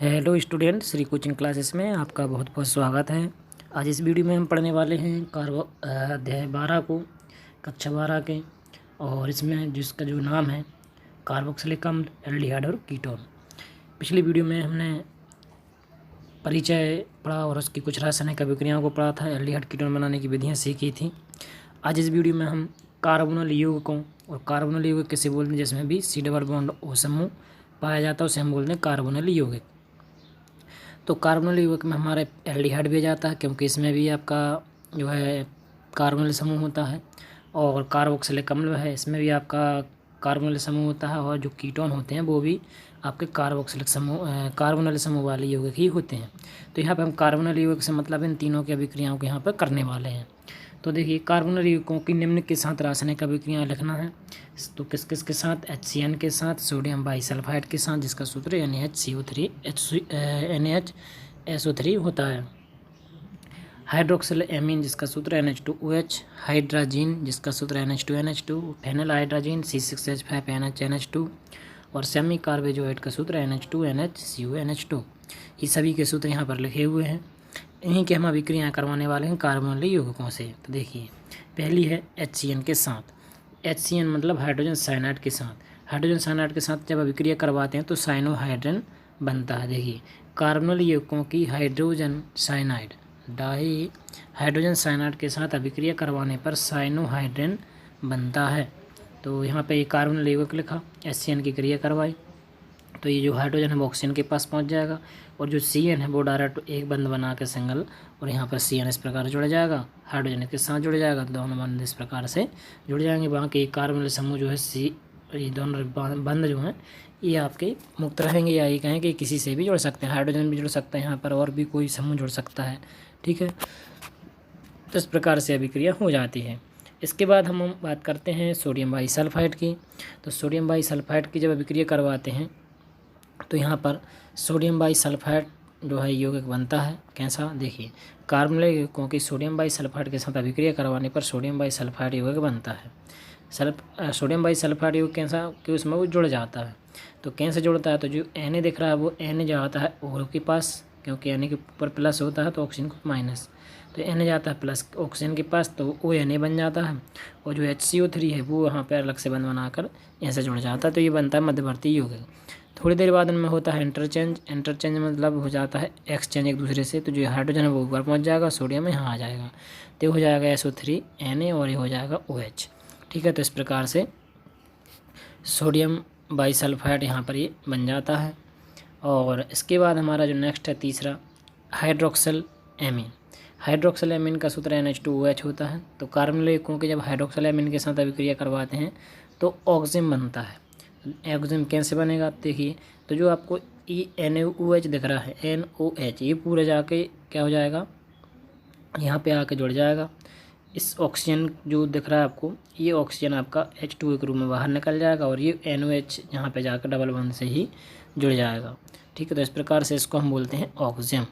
Hello student, Shri coaching classes में आपका बहुत बहुत स्वागत है। आज इस वीडियो में हम पढ़ने वाले हैं अध्याय 12 को, कक्षा 12 के। और इसमें जिसका जो नाम है कार्बोक्सिलिक अम्ल, एल्डिहाइड और कीटोन। पिछली वीडियो में हमने परिचय पढ़ा और उसकी कुछ रासायनिक अभिक्रियाओं को पढ़ा था, एल्डिहाइड कीटोन बनाने की विधियाँ सीखी थी। आज इस वीडियो में हम कार्बोनल यौगिकों, और कार्बोनल यौगिक किसे बोलते हैं जिसमें भी C डबल बॉन्ड O समूह पाया जाता है उसे हम बोलते हैं कार्बोनल यौगिक। तो कार्बोनल यौगिक में हमारे एल्डिहाइड भी जाता है, क्योंकि इसमें भी आपका जो है कार्बोनल समूह होता है। और कार्बोक्सिलिक अम्ल है, इसमें भी आपका कार्बोनल समूह होता है। और जो कीटोन होते हैं वो भी आपके कार्बोनल समूह वाले यौगिक ही होते हैं। तो यहाँ पे हम कार्बोनल यौगिक से मतलब इन तीनों की अभिक्रियाओं को यहाँ पर करने वाले हैं। तो देखिए, कार्बोनल यौगिकों की निम्न के साथ रासायनिक अभिक्रियाएँ लिखना है। तो किस किस के साथ? HCN के साथ, सोडियम बाईसल्फाइड के साथ, जिसका सूत्र NaHCO3 होता है। हाइड्रोक्सिल एमीन, जिसका सूत्र NH2OH। हाइड्राजीन, जिसका सूत्र NH2NH2। Phenyl hydrazine C6H5NH2। और सेमी कार्बेजोएट का सूत्र NH2NHCONH2। ये सभी के सूत्र यहाँ पर लिखे हुए हैं। इन्हीं के हम अभिक्रियाएँ करवाने वाले हैं कार्बोनल यौगिकों से। तो देखिए, पहली है HCN के साथ। HCN मतलब हाइड्रोजन साइनाइड के साथ। हाइड्रोजन साइनाइड के साथ जब अभिक्रिया करवाते हैं तो साइनोहाइड्रन बनता है। देखिए, कार्बोनल यौगिकों की हाइड्रोजन साइनाइड हाइड्रोजन साइनाइड के साथ अभिक्रिया करवाने पर साइनोहाइड्रन बनता है। तो यहाँ पे ये कार्बोनल यौगिक लिखा, HCN की क्रिया करवाई तो ये जो हाइड्रोजन है वो ऑक्सीजन के पास पहुँच जाएगा, और जो CN है वो डायरेक्ट एक बंद बना के सिंगल, और यहाँ पर CN इस प्रकार जुड़ जाएगा, हाइड्रोजन के साथ जुड़ जाएगा, तो दोनों बंद इस प्रकार से जुड़ जाएंगे। बाकी कार्बोनल समूह जो है ये दोनों बंद जो हैं ये आपके मुक्त रहेंगे, या ये कहें कि किसी से भी जुड़ सकते हैं। हाइड्रोजन भी जुड़ सकता है यहाँ पर, और भी कोई समूह जुड़ सकता है। ठीक है, तो इस प्रकार से अभिक्रिया हो जाती है। इसके बाद हम बात करते हैं सोडियम बाईसल्फाइड की। तो सोडियम बाईसल्फाइड की जब अभिक्रिया करवाते हैं तो यहाँ पर सोडियम बाईसल्फाइड जो है यौगिक बनता है। कैसा? देखिए, कार्बोनल यौगिकों की सोडियम बाईसल्फाइड के साथ अभिक्रिया करवाने पर सोडियम बाईसल्फाइड यौगिक बनता है। सोडियम बाईसल्फाइड यौगिक कैसा कि उसमें वो जुड़ जाता है। तो कैसे जुड़ता है? तो जो Na दिख रहा है वो Na जाता है O के पास, क्योंकि Na के ऊपर प्लस होता है तो ऑक्सीजन को माइनस, तो Na जाता है प्लस ऑक्सीजन के पास, तो ONA बन जाता है। और जो HCO3 है वो वहाँ पर अलग से बंद बनाकर ऐसे जुड़ जाता है। तो ये बनता है मध्यवर्ती यौगिक। थोड़ी देर बाद इनमें होता है इंटरचेंज मतलब हो जाता है एक्सचेंज एक दूसरे से। तो जो हाइड्रोजन है वो ऊपर पहुंच जाएगा, सोडियम यहाँ आ जाएगा, तो ये हो जाएगा SO3 Na, और ये हो जाएगा OH। ठीक है, तो इस प्रकार से सोडियम बाईसल्फाइड यहाँ पर ये बन जाता है। और इसके बाद हमारा जो नेक्स्ट है तीसरा, हाइड्रोक्सिल एमीन। हाइड्रोक्सिल एमीन का सूत्र NH2OH होता है। तो कार्बोनल यौगिकों के जब हाइड्रोक्सिल एमीन के साथ अभिक्रिया करवाते हैं तो ऑक्सिजन बनता है। ऑक्सीजन कैसे बनेगा? देखिए, तो जो आपको NaOH दिख रहा है, NOH, ये पूरा जाके क्या हो जाएगा, यहाँ पे आके जुड़ जाएगा। इस ऑक्सीजन जो दिख रहा है आपको, ये ऑक्सीजन आपका H2O के रूप में बाहर निकल जाएगा, और ये NOH यहाँ पे जाकर डबल बॉन्ड से ही जुड़ जाएगा। ठीक है, तो इस प्रकार से इसको हम बोलते हैं ऑक्सीजन।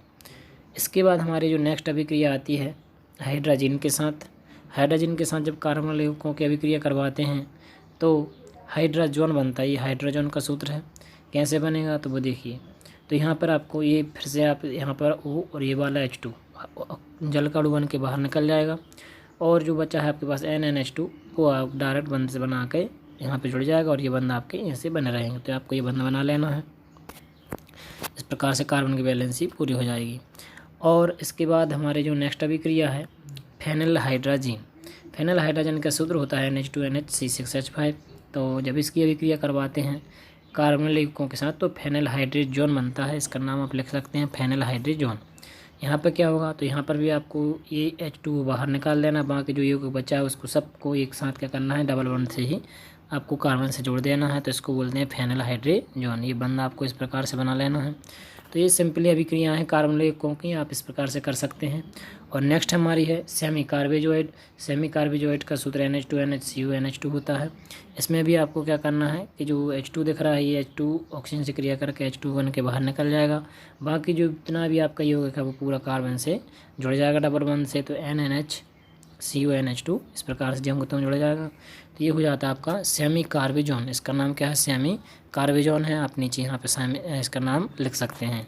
इसके बाद हमारी जो नेक्स्ट अभिक्रिया आती है हाइड्रोजन के साथ। हाइड्रोजन के साथ जब कार्बोनल यौगिकों की अभिक्रिया करवाते हैं तो हाइड्रोजन बनता है। ये हाइड्रोजन का सूत्र है। कैसे बनेगा? तो वो देखिए, तो यहाँ पर आपको ये फिर से आप यहाँ पर O और ये वाला H2 जल का अणु बन के बाहर निकल जाएगा, और जो बचा है आपके पास NNH2 वो आप डायरेक्ट बंद से बना के यहाँ पे जुड़ जाएगा, और ये बंद आपके ऐसे बने रहेंगे। तो आपको ये बंद बना लेना है। इस प्रकार से कार्बन की वैलेंसी पूरी हो जाएगी। और इसके बाद हमारे जो नेक्स्ट अभिक्रिया है फेनल हाइड्राजीन। फेनल हाइड्राजन का सूत्र होता है NH2NH C6H5। तो जब इसकी अभिक्रिया करवाते हैं कार्बोनल यौगिकों के साथ तो फेनल हाइड्रेजोन बनता है। इसका नाम आप लिख सकते हैं फेनल हाइड्रेजोन। यहाँ पर क्या होगा? तो यहाँ पर भी आपको ये H2 बाहर निकाल देना, बाकी जो यौगिक बचा है उसको सबको एक साथ क्या करना है, डबल बॉन्ड से ही आपको कार्बन से जोड़ देना है। तो इसको बोलते हैं फेनल हाइड्रेजोन। ये बंद आपको इस प्रकार से बना लेना है। तो ये सिंपली अभिक्रियाएँ हैं कार्बोनल यौगिकों की, आप इस प्रकार से कर सकते हैं। और नेक्स्ट हमारी है सेमी कार्बेजोइड। सेमी कार्बेजोइड का सूत्र NH2NHCONH2 होता है। इसमें भी आपको क्या करना है कि जो H2 दिख रहा है ये H2 ऑक्सीजन से क्रिया करके H2 बन के बाहर निकल जाएगा। बाकी जो इतना भी आपका यौगिक है वो पूरा कार्बन से जुड़ जाएगा डबल बॉन्ड से, तो NNHCONH2 इस प्रकार से जम तो जुड़ जाएगा। तो ये हो जाता है आपका सेमी कार्बेजोन। इसका नाम क्या है? सेमी कार्बेजोन है। आप नीचे यहाँ पे इसका नाम लिख सकते हैं।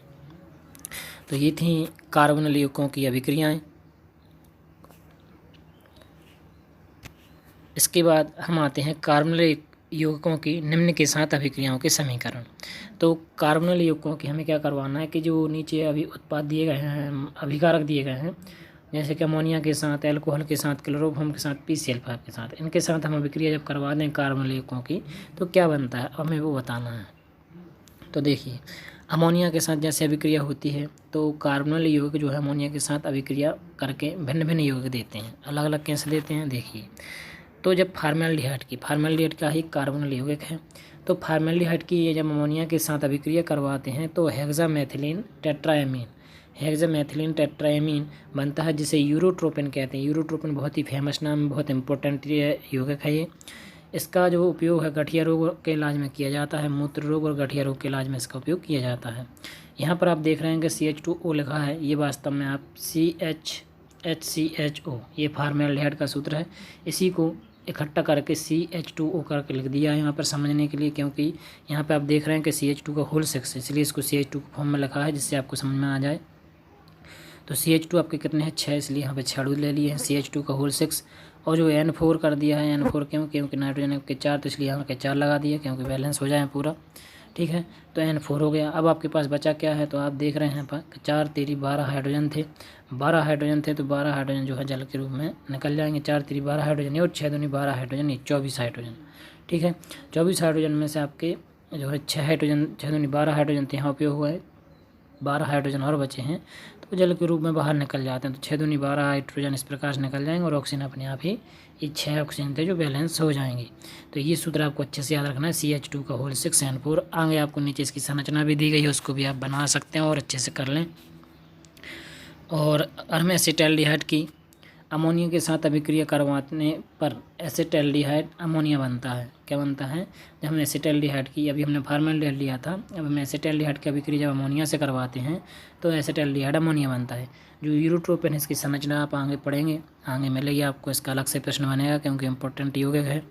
तो ये थी कार्बोनिल यौगिकों की अभिक्रियाएं। इसके बाद हम आते हैं कार्बोनिल यौगिकों की निम्न के साथ अभिक्रियाओं के समीकरण। तो कार्बोनिल यौगिकों की हमें क्या करवाना है कि जो नीचे अभी उत्पाद दिए गए हैं, अभिकारक दिए गए हैं, जैसे कि अमोनिया के साथ, अल्कोहल के साथ, क्लोरोफॉर्म के साथ, PCl5 के साथ, इनके साथ हम अभिक्रिया जब करवा दें कार्बोनिल यौगिकों की तो क्या बनता है हमें वो बताना है। तो देखिए, अमोनिया के साथ जैसे अभिक्रिया होती है तो कार्बोनिल यौगिक जो है अमोनिया के साथ अभिक्रिया करके भिन्न भिन्न यौगिक देते हैं। अलग अलग कैसे देते हैं देखिए। तो जब फार्मेल्डिहाइड का ही कार्बोनिल यौगिक है, तो फार्मेल्डिहाइड की ये जब अमोनिया के साथ अभिक्रिया करवाते हैं तो हेक्सामेथिलीन टेट्राएमीन बनता है, जिसे यूरोट्रोपिन कहते हैं। यूरोट्रोपिन बहुत ही फेमस नाम, बहुत इंपॉर्टेंट यौगिक है ये। इसका जो उपयोग है गठिया रोग के इलाज में किया जाता है, मूत्र रोग और गठिया रोग के इलाज में इसका उपयोग किया जाता है। यहाँ पर आप देख रहे हैं कि CH2O लिखा है, ये वास्तव में आप HCHO, ये फार्मेल्डिहाइड का सूत्र है। इसी को इकट्ठा करके CH2O करके लिख दिया है यहाँ पर समझने के लिए, क्योंकि यहाँ पे आप देख रहे हैं कि CH2 का होल 6 है, इसलिए इसको CH2 फॉर्म में लिखा है जिससे आपको समझ में आ जाए। तो CH2 आपके कितने हैं 6, इसलिए यहाँ पे 6 ले लिए हैं, CH2 का होल 6। और जो N4 कर दिया है, N4 क्योंकि नाइट्रोजन के 4, तो इसलिए यहाँ के 4 लगा दिए क्योंकि बैलेंस हो जाए पूरा। ठीक है, तो N4 हो गया। अब आपके पास बचा क्या है, तो आप देख रहे हैं यहाँ पर 4 3 12 हाइड्रोजन थे, 12 हाइड्रोजन थे, तो 12 हाइड्रोजन जो है जल के रूप में निकल जाएंगे। 4 3 12 हाइड्रोजन और 6 दूनी 12 हाइड्रोजन, 24 हाइड्रोजन। ठीक है, 24 हाइड्रोजन में से आपके जो है 6 हाइड्रोजन, 6 दूनी 12 हाइड्रोजन थे, यहाँ उपयोग हुआ है, 12 हाइड्रोजन और बचे हैं तो जल के रूप में बाहर निकल जाते हैं। तो 6 दूनी 12 हाइड्रोजन इस प्रकार से निकल जाएंगे और ऑक्सीजन अपने आप ही ये 6 ऑक्सीजन थे जो बैलेंस हो जाएंगे। तो ये सूत्र आपको अच्छे से याद रखना है, CH2 का होल 6 N4। आगे आपको नीचे इसकी संरचना भी दी गई है, उसको भी आप बना सकते हैं और अच्छे से कर लें। और हम एसिटाल्डिहाइड की अमोनिया के साथ अभिक्रिया करवाने पर एसिटाल्डिहाइड अमोनिया बनता है। क्या बनता है, जब हम एसिटाल्डिहाइड की, अभी हमने फार्मेल्डिहाइड लिया था, अब हम एसिटाल्डिहाइड की अभिक्रिया जब अमोनिया से करवाते हैं तो एसिटाल्डिहाइड अमोनिया बनता है। जो यूरोट्रोपिन है इसकी संरचना आप आगे पढ़ेंगे, आगे मिलेगी आपको, इसका अलग से प्रश्न बनेगा क्योंकि इंपॉर्टेंट यौगिक है।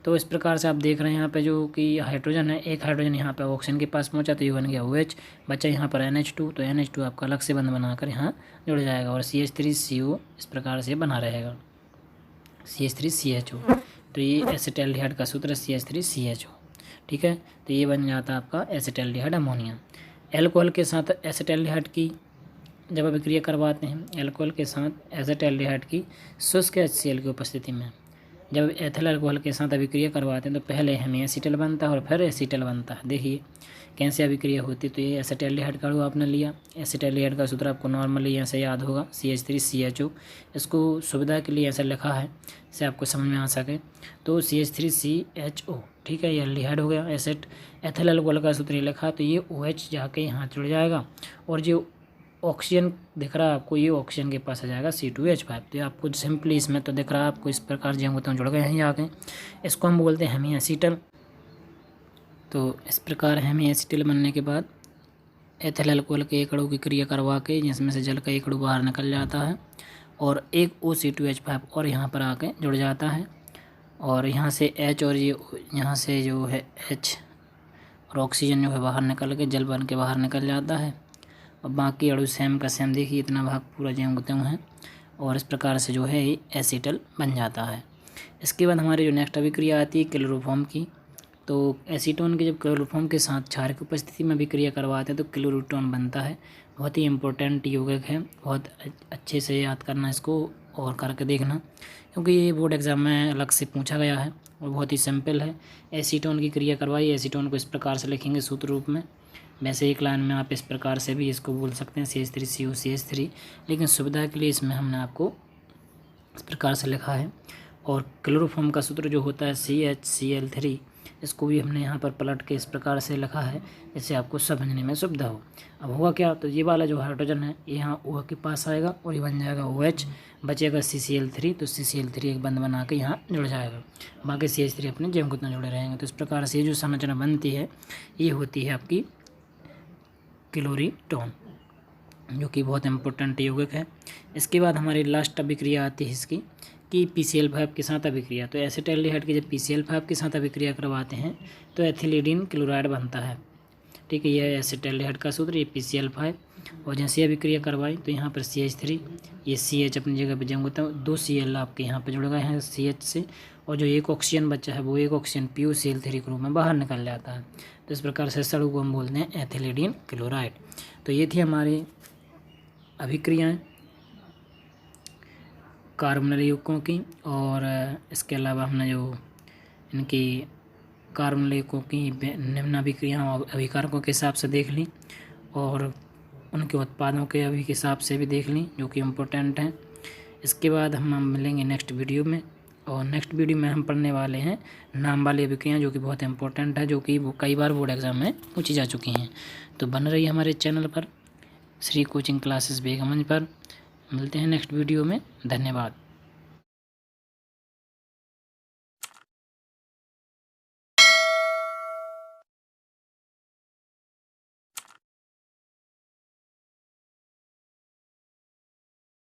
तो इस प्रकार से आप देख रहे हैं यहाँ पे जो कि हाइड्रोजन है, एक हाइड्रोजन यहाँ पे ऑक्सीजन के पास पहुँचा तो ये बन गया OH, बचा यहाँ पर NH2, तो NH2 आपका अलग से बंध बनाकर यहाँ जुड़ जाएगा और CH3CO इस प्रकार से बना रहेगा, CH3CHO। तो ये एसिटाल्डिहाइड का सूत्र CH3CHO। ठीक है, तो ये बन जाता है आपका एसिटाल्डिहाइड अमोनिया। एल्कोहल के साथ एसिटाल्डिहाइड की जब अभिक्रिया करवाते हैं, एल्कोहल के साथ एसिटाल्डिहाइड की शुष्क HCl की उपस्थिति में जब एथिल अल्कोहल के साथ अभिक्रिया करवाते हैं तो पहले हमें एसीटल बनता है और फिर एसीटल बनता है। देखिए कैसे अभिक्रिया होती है। तो ये एसिटाल्डिहाइड का अणु आपने लिया, एसिटाल्डिहाइड का सूत्र आपको नॉर्मली ऐसे याद होगा, CH3CHO। इसको सुविधा के लिए ऐसा लिखा है इससे आपको समझ में आ सके। तो CH3CHO, ठीक है, ये एल्डिहाइड हो गया। एथिल अल्कोहल का सूत्र ये लिखा, तो ये OH जाके यहाँ जुड़ जाएगा और जो ऑक्सीजन दिख रहा है आपको, ये ऑक्सीजन के पास आ जाएगा C2H5। तो ये आपको सिंपली इसमें तो दिख रहा है आपको इस प्रकार जो होते हैं जुड़ गए हैं आगे, इसको हम बोलते हैं हेमी एसीटल। तो इस प्रकार हेमी एसीटल बनने के बाद एथिल अल्कोहल के एक अणु की क्रिया करवा के जिसमें से जल का एक अणु बाहर निकल जाता है और एक OC2H5 और यहाँ पर आके जुड़ जाता है और यहाँ से H और ये यहाँ से जो है H और ऑक्सीजन जो है बाहर निकल के जल बन के बाहर निकल जाता है और बाकी अणु सेम का सेम, देखिए इतना भाग पूरा ज्यों त्यों है और इस प्रकार से जो है ये एसीटल बन जाता है। इसके बाद हमारी जो नेक्स्ट अभिक्रिया आती है क्लोरोफॉर्म की। तो एसीटोन के जब क्लोरोफॉर्म के साथ क्षार की उपस्थिति में अभिक्रिया करवाते हैं तो क्लोरोटोन बनता है। बहुत ही इंपॉर्टेंट यौगिक है, बहुत अच्छे से याद करना इसको और करके देखना क्योंकि ये बोर्ड एग्जाम में अलग से पूछा गया है और बहुत ही सिंपल है। एसीटोन की क्रिया करवाई, एसीटोन को इस प्रकार से लिखेंगे सूत्र रूप में। वैसे एक लाइन में आप इस प्रकार से भी इसको बोल सकते हैं CH3COCH3, लेकिन सुविधा के लिए इसमें हमने आपको इस प्रकार से लिखा है। और क्लोरोफॉर्म का सूत्र जो होता है CHCl3, इसको भी हमने यहाँ पर पलट के इस प्रकार से लिखा है जिससे आपको समझने में सुविधा हो। अब होगा क्या, तो ये वाला जो हाइड्रोजन है ये यहाँ OH के पास आएगा और ये बन जाएगा OH, बचेगा CCl3, तो CCl3 एक बंद बना के यहाँ जुड़ जाएगा, बाकी CH3 अपने जैव कितना जुड़े रहेंगे। तो इस प्रकार से जो संरचना बनती है ये होती है आपकी क्लोरीटोन, जो कि बहुत इंपॉर्टेंट यौगिक है। इसके बाद हमारी लास्ट अभिक्रिया आती है इसकी कि PCl5 के साथ अभिक्रिया। तो एसिटाल्डिहाइड की जब PCl5 के साथ अभिक्रिया करवाते हैं तो एथिलीडीन क्लोराइड बनता है। ठीक है। यह एसिटाल्डिहाइड का सूत्र, ये PCl5। और जैसे अभिक्रिया करवाई तो यहाँ पर CH3, ये CH अपनी जगह पे जम होता है, 2 Cl आपके यहाँ पे जुड़ गए हैं CH से, और जो एक ऑक्सीजन बचा है वो एक ऑक्सीजन PuCl3 के रूप में बाहर निकल जाता है। तो इस प्रकार से सड़ू को हम बोलते हैं एथिलीडिन क्लोराइड। तो ये थी हमारी अभिक्रियाएँ कार्बोनिल यौगिकों की, और इसके अलावा हमने जो इनकी कार्बोनिल यौगिकों की निम्न अभिक्रियाओं अभिकारकों के हिसाब से देख ली, और उनके उत्पादों के अभी के हिसाब से भी देख ली, जो कि इम्पोर्टेंट हैं। इसके बाद हम मिलेंगे नेक्स्ट वीडियो में, और नेक्स्ट वीडियो में हम पढ़ने वाले हैं नाम वाली अभिक्रियाएँ, जो कि बहुत इंपॉर्टेंट है, जो कि वो कई बार बोर्ड एग्जाम में पूछी जा चुकी हैं। तो बन रही हमारे चैनल पर, श्री कोचिंग क्लासेस बेगमगंज पर। मिलते हैं नेक्स्ट वीडियो में। धन्यवाद।